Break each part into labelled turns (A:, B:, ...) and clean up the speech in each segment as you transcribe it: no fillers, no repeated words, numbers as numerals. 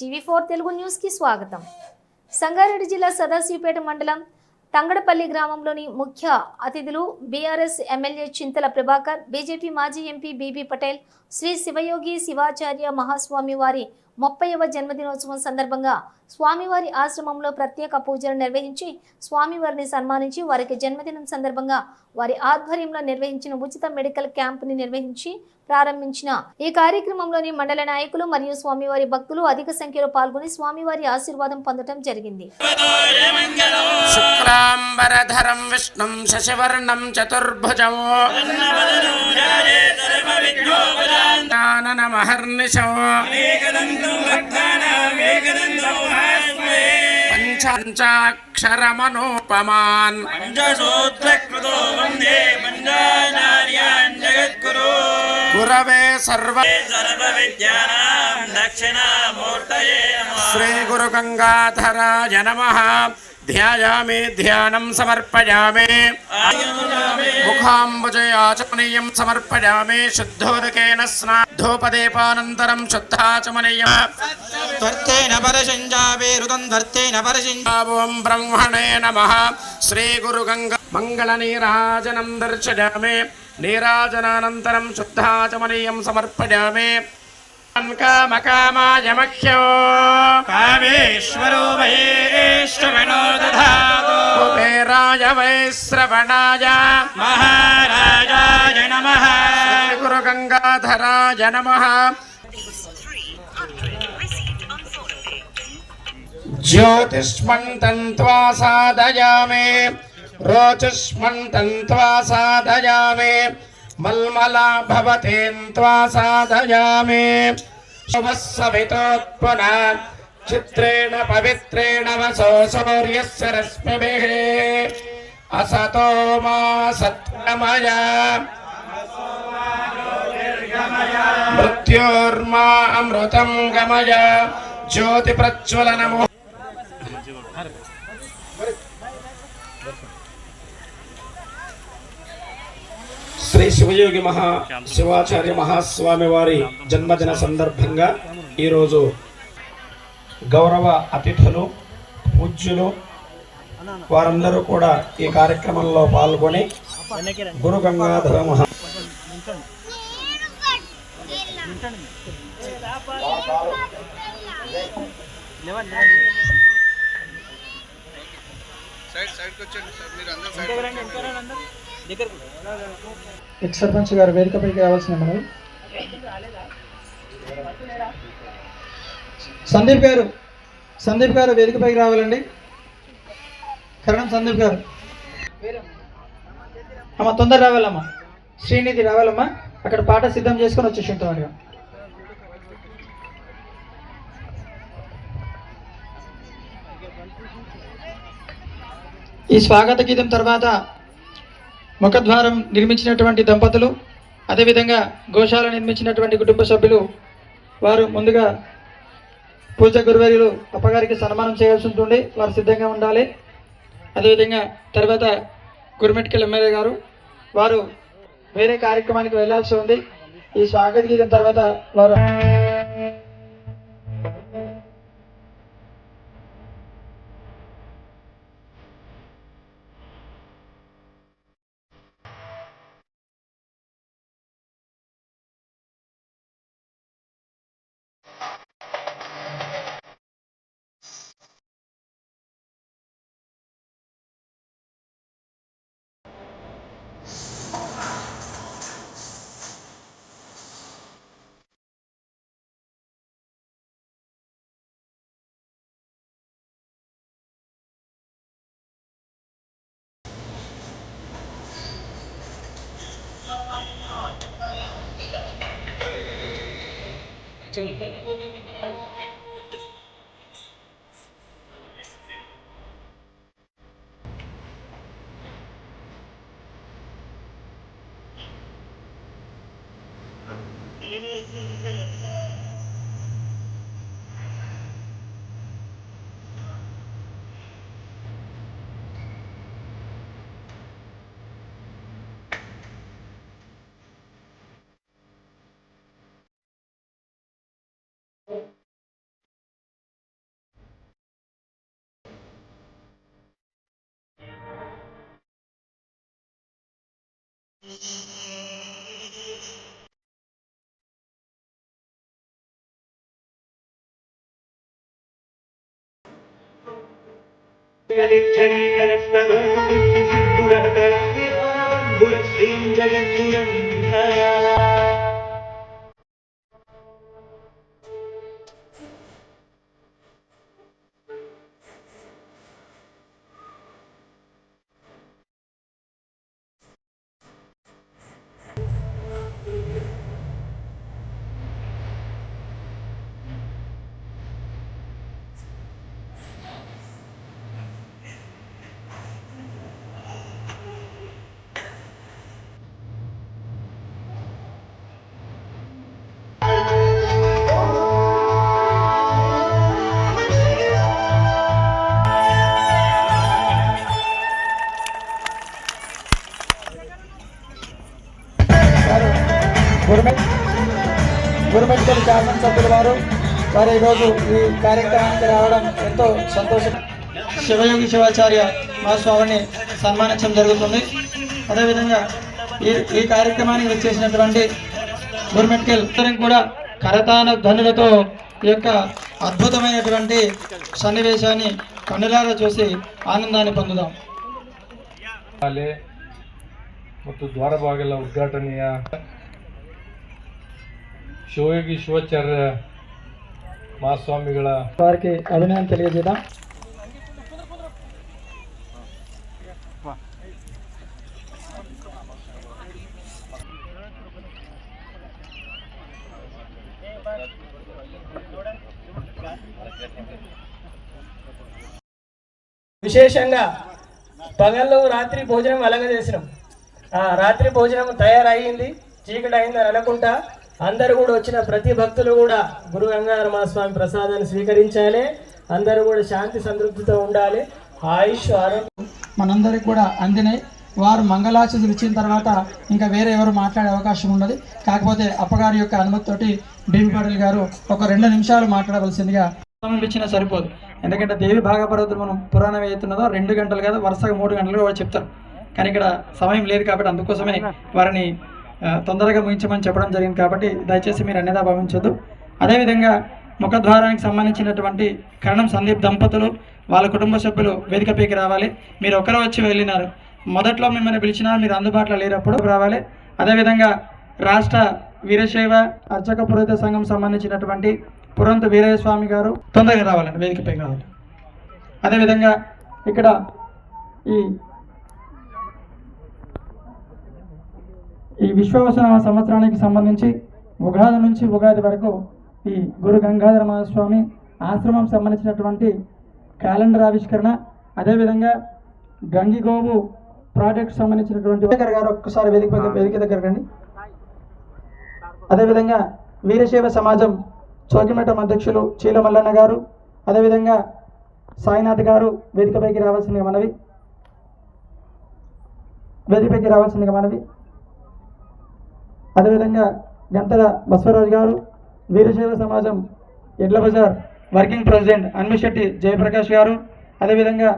A: టీవీ4 Telugu news కి స్వాగతం. సంగారెడ్డి జిల్లా సదాశివపేట మండలం తంగడపల్లి గ్రామంలోని ముఖ్య అతిథులు బీఆర్ఎస్ ఎమ్మెల్యే చింతల ప్రభాకర్, బీజేపీ మాజీ ఎంపీ బీబీ పటేల్, శ్రీ శివయోగి శివాచార్య మహాస్వామి వారి 30వ జన్మదినోత్సవం సందర్భంగా స్వామివారి ఆశ్రమంలో ప్రత్యేక పూజలు నిర్వహించి స్వామివారిని సన్మానించి వారికి జన్మదినం సందర్భంగా వారి ఆధ్వర్యంలో నిర్వహించిన ఉచిత మెడికల్ క్యాంపుని నిర్వహించి ప్రారంభించిన ఈ కార్యక్రమంలోని మండల నాయకులు మరియు స్వామివారి భక్తులు అధిక సంఖ్యలో పాల్గొని స్వామివారి ఆశీర్వాదం పొందడం జరిగింది.
B: శుక్లాంబరధరం విష్ణుం శశివర్ణం చతుర్భుజం మహర్నిశం పంచాక్షరమనోపమాన్ గురవే సర్వ శ్రీ గురు గంగాధరాయ నమః. ధ్యాయామి ధ్యానం సమర్పయామి ముఖాంబుజే ఆచమనీయం సమర్పయామి శుద్ధోదకేన స్నాద్ధోపదేపానంతరం శుద్ధాచమనీయం త్వర్తేన పరశంజావే రుదం త్వర్తేన పరశంజావం బ్రహ్మణే నమః. శ్రీ గురు గంగా మంగళ నీరాజనం దర్శయామి నీరాజనానంతరం శుద్ధాచమనీయం సమర్పయామి. కామకామాయ మహ్యో కామేశ్వరో మహేశ్వరో దధాతు కుబేరాయ వైశ్రవణాయ మహారాజాయ నమః. గురు గంగాధరాయ నమః. జ్యోతిష్మంతం త్వా సాధయామి రోచిష్మంతం త్వా సాధయామి మల్మలా భవతేన్ త్వా సాధయామి. శుభస్సవితోత్పున చిత్రేణ పవిత్రేణ వసో సూర్యస్య రశ్మిభిః అసతో మా సత్కమయ మృత్యోర్మా అమృతం గమయ జ్యోతి ప్రజ్వలనము. శ్రీ శివయోగి శివాచార్య మహాస్వామి వారి జన్మదిన సందర్భంగా ఈరోజు గౌరవ అతిథులు పూజ్యులు వారందరూ కూడా ఈ కార్యక్రమంలో పాల్గొని గురు గంగాధర
C: ఎక్స్ సర్పంచ్ గారు వేదికపైకి రావాల్సిన మనవి. సందీప్ గారు వేదికపైకి రావాలండి. కరణం సందీప్ గారు అమ్మ తొందర రావాలమ్మా. శ్రీనిధి రావాలమ్మా. అక్కడ పాట సిద్ధం చేసుకొని వచ్చేసి ఉంటాం. ఈ స్వాగత గీతం తర్వాత ముఖద్వారం నిర్మించినటువంటి దంపతులు, అదేవిధంగా గోశాల నిర్మించినటువంటి కుటుంబ సభ్యులు వారు ముందుగా పూజ గురువర్యులు అప్పగారికి సన్మానం చేయాల్సి ఉంటుంది. వారు సిద్ధంగా ఉండాలి. అదేవిధంగా తర్వాత గురుమెట్కల్ ఎమ్మెల్యే గారు వారు వేరే కార్యక్రమానికి వెళ్లాల్సి ఉంది. ఈ స్వాగత గీతం తర్వాత వారు గురుమెట్కల్ చైర్మన్ సభ్యుల వారు ఈరోజు ఈ కార్యక్రమానికి రావడం ఎంతో సంతోషం. శివయోగి శివాచార్య మహాస్వామిని సన్మానించడం జరుగుతుంది. అదేవిధంగా ఈ కార్యక్రమానికి వచ్చేసినటువంటి గురుమెట్కల్ కూడా కరతాన ధ్వనులతో ఈ యొక్క అద్భుతమైనటువంటి సన్నివేశాన్ని కన్నులారా చూసి ఆనందాన్ని పొందుదాం.
D: ಮತ್ತು ದ್ವಾರಬಾಗಿಲ ಉದ್ಘಾಟನೆಯ ಶಿವಯೋಗಿ ಶಿವಾಚಾರ್ಯ ಮಹಾಸ್ವಾಮಿಗಳ
C: వారికి అభినందన తెలియజేద్దాం.
E: విశేషంగా పగళ్ళు రాత్రి భోజనం అలగజేసినాం. రాత్రి భోజనం తయారయ్యింది, చీకటి అయిందని అనుకుంటా అందరూ కూడా వచ్చిన ప్రతి భక్తులు కూడా గురు గంగాధర మహాస్వామి ప్రసాదాన్ని స్వీకరించాలి. అందరూ కూడా శాంతి సంతృప్తితో ఉండాలి. ఆయుష్ ఆరోగ్యం
C: మనందరికి కూడా అందినాయి. వారు మంగళాచతులు ఇచ్చిన తర్వాత ఇంకా వేరే ఎవరు మాట్లాడే అవకాశం ఉండదు. కాకపోతే అప్పగారి యొక్క అనుమతితోటి బీబీ పాటిల్ గారు ఒక 2 నిమిషాలు మాట్లాడవలసిందిగా సమయం ఇచ్చినా సరిపోదు. ఎందుకంటే దేవి భాగపర్వతం మనం పురాణం ఏతున్నదో 2 గంటలు కదా, వరుసగా 3 గంటలు కూడా చెప్తారు. కానీ ఇక్కడ సమయం లేదు కాబట్టి అందుకోసమే వారిని తొందరగా ముగించమని చెప్పడం జరిగింది. కాబట్టి దయచేసి మీరు అన్యదా భావించొద్దు. అదేవిధంగా ముఖద్వారానికి సంబంధించినటువంటి కరణం సందీప్ దంపతులు వాళ్ళ కుటుంబ సభ్యులు వేదికపైకి రావాలి. మీరు ఒకరు వచ్చి వెళ్ళినారు, మొదట్లో మిమ్మల్ని పిలిచినా మీరు అందుబాటులో లేనప్పుడు రావాలి. అదేవిధంగా రాష్ట్ర వీరశైవ అర్చక పురోహిత సంఘం సంబంధించినటువంటి పురంతు వీరయ్య స్వామి గారు తొందరగా రావాలండి, వేదికపైకి రావాలి. అదేవిధంగా ఇక్కడ ఈ విశ్వవసన సంవత్సరానికి సంబంధించి ఉగాది నుంచి ఉగాది వరకు ఈ గురు గంగాధర మహాస్వామి ఆశ్రమం సంబంధించినటువంటి క్యాలెండర్ ఆవిష్కరణ, అదేవిధంగా గంగిగోవు ప్రాజెక్ట్ సంబంధించినటువంటి గారు ఒక్కసారి వేదిక దగ్గర రండి. అదేవిధంగా వీరశైవ సమాజం చోకిమఠం అధ్యక్షులు చీల మల్లన్న గారు, అదేవిధంగా సాయినాథ్ గారు వేదికపైకి రావాల్సిందిగా మనవి. అదేవిధంగా గంతల బస్వరాజు గారు వీరశైవ సమాజం ఎడ్ల బజార్ వర్కింగ్ ప్రెసిడెంట్ అన్మిశెట్టి జయప్రకాష్ గారు, అదేవిధంగా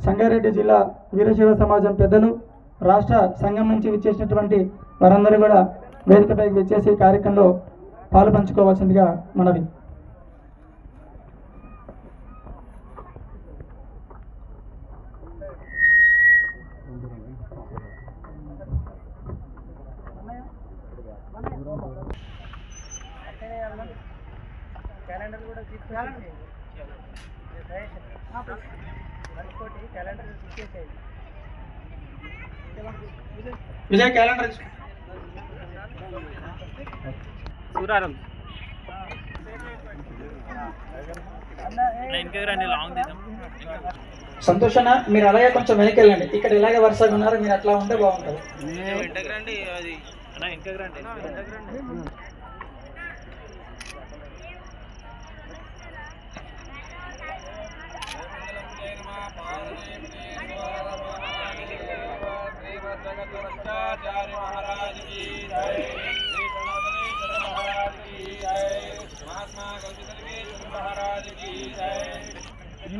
C: సంగారెడ్డి జిల్లా వీరశైవ సమాజం పెద్దలు రాష్ట్ర సంఘం నుంచి విచ్చేసినటువంటి వారందరూ కూడా వేదికపైకి విచ్చేసి కార్యక్రమంలో పాలు పంచుకోవాల్సిందిగా మనవి. విజయ్ క్యాలెండర్
F: సూరారం
C: సంతోషణ మీరు అలాగే కొంచెం వెనక్కి వెళ్ళండి. ఇక్కడ ఇలాగే వరుసగా ఉన్నారు, మీరు అట్లా ఉంటే బాగుంటుంది.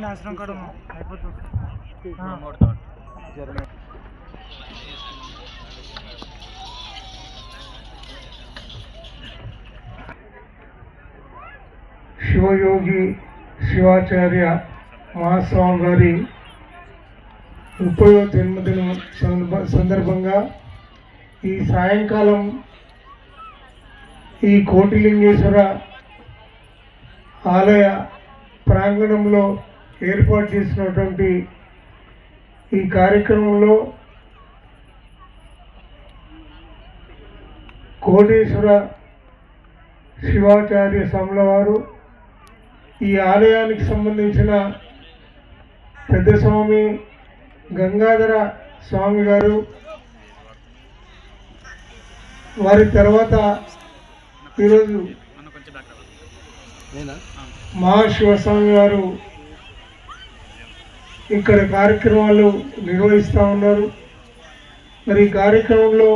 E: ఆశ్రమం కూడా అయిపోతుంది.
G: శివయోగి శివాచార్య మహాస్వామి గారి 30వ జన్మదినం సందర్భంగా ఈ సాయంకాలం ఈ కోటిలింగేశ్వర ఆలయ ప్రాంగణంలో ఏర్పాటు చేసినటువంటి ఈ కార్యక్రమంలో కోటేశ్వర శివాచార్య స్వాముల వారు, ఈ ఆలయానికి సంబంధించిన పెద్ద స్వామి గంగాధర స్వామి గారు, వారి తర్వాత ఈరోజు మహాశివస్వామి గారు ఇక్కడ కార్యక్రమాలు నిర్వహిస్తూ ఉన్నారు. మరి ఈ కార్యక్రమంలో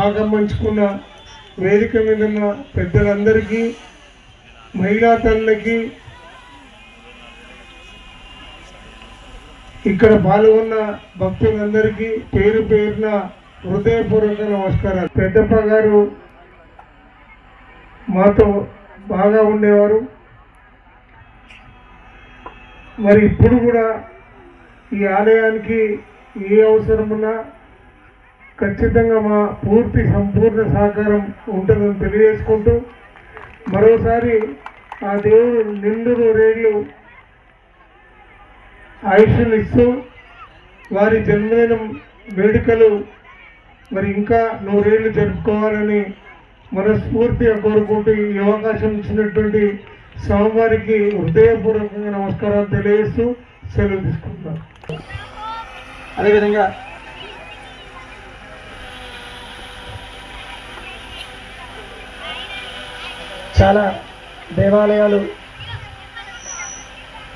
G: భాగం పంచుకున్న వేదిక మీద ఉన్న పెద్దలందరికీ, మహిళా తల్లులకి, ఇక్కడ పాల్గొన్న భక్తులందరికీ పేరు పేరున హృదయపూర్వక నమస్కారాలు. పెద్దప్ప గారు మాతో బాగా ఉండేవారు. మరి ఇప్పుడు కూడా ఈ ఆలయానికి ఏ అవసరం ఉన్నా ఖచ్చితంగా మా సంపూర్ణ సహకారం ఉంటుందని తెలియజేసుకుంటూ, మరోసారి ఆ దేవుడు నిండు నూరేళ్ళు ఆయుష్ను ఇస్తూ వారి జన్మదినం వేడుకలు మరి ఇంకా 100 ఏళ్ళు జరుపుకోవాలని మనస్ఫూర్తిగా కోరుకుంటూ ఈ అవకాశం ఇచ్చినటువంటి స్వామివారికి హృదయపూర్వకంగా నమస్కారాలు తెలియజేస్తూ సెలవు తీసుకుంటాను.
C: అదేవిధంగా
E: చాలా దేవాలయాలు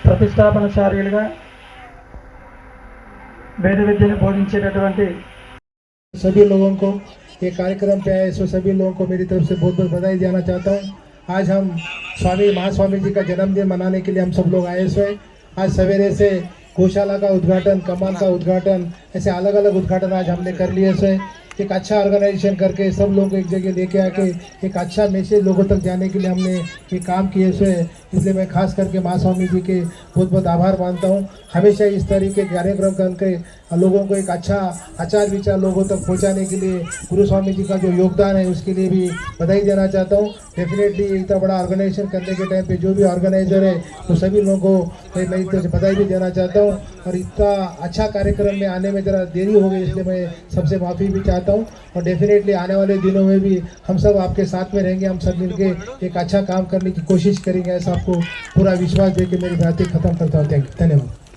E: ప్రతిష్టాపనచార్యులుగా వేద విద్యను బోధించేటటువంటి
H: सभी लोगों को ये कार्यक्रम पे आए सो सभी लोगों को मेरी तरफ से बहुत बहुत बधाई देना चाहता हूँ। आज हम स्वामी महास्वामी जी का जन्मदिन मनाने के लिए हम सब लोग आए हुए। आज सवेरे से गौशाला का उद्घाटन, कमान का उद्घाटन, ऐसे अलग अलग उद्घाटन आज हमने कर लिए हुए। एक अच्छा ऑर्गेनाइजेशन करके सब लोगों को एक जगह लेके आके एक अच्छा मैसेज लोगों तक जाने के लिए हमने ये काम किए हुए। इसलिए मैं खास करके महास्वामी जी के बहुत बहुत आभार मानता हूँ। हमेशा इस तरीके के कार्यक्रम करके लोगों को एक अच्छा आचार विचार लोगों तक पहुँचाने के लिए गुरु स्वामी जी का जो योगदान है उसके लिए भी बधाई देना चाहता हूँ। डेफिनेटली इतना बड़ा ऑर्गेनाइजेशन करने के टाइम पे जो भी ऑर्गेनाइजर है तो सभी लोगों को मैं एक तरह से बधाई भी देना चाहता हूँ। और इतना अच्छा कार्यक्रम में आने में ज़रा देरी हो गई इसलिए मैं सबसे माफ़ी भी चाहता हूँ। और डेफिनेटली आने वाले दिनों में भी हम सब आपके साथ में रहेंगे, हम सब मिलके एक अच्छा काम करने की कोशिश करेंगे, ऐसा आपको पूरा विश्वास दे के मेरी बातें खत्म करता हूँ। धन्यवाद।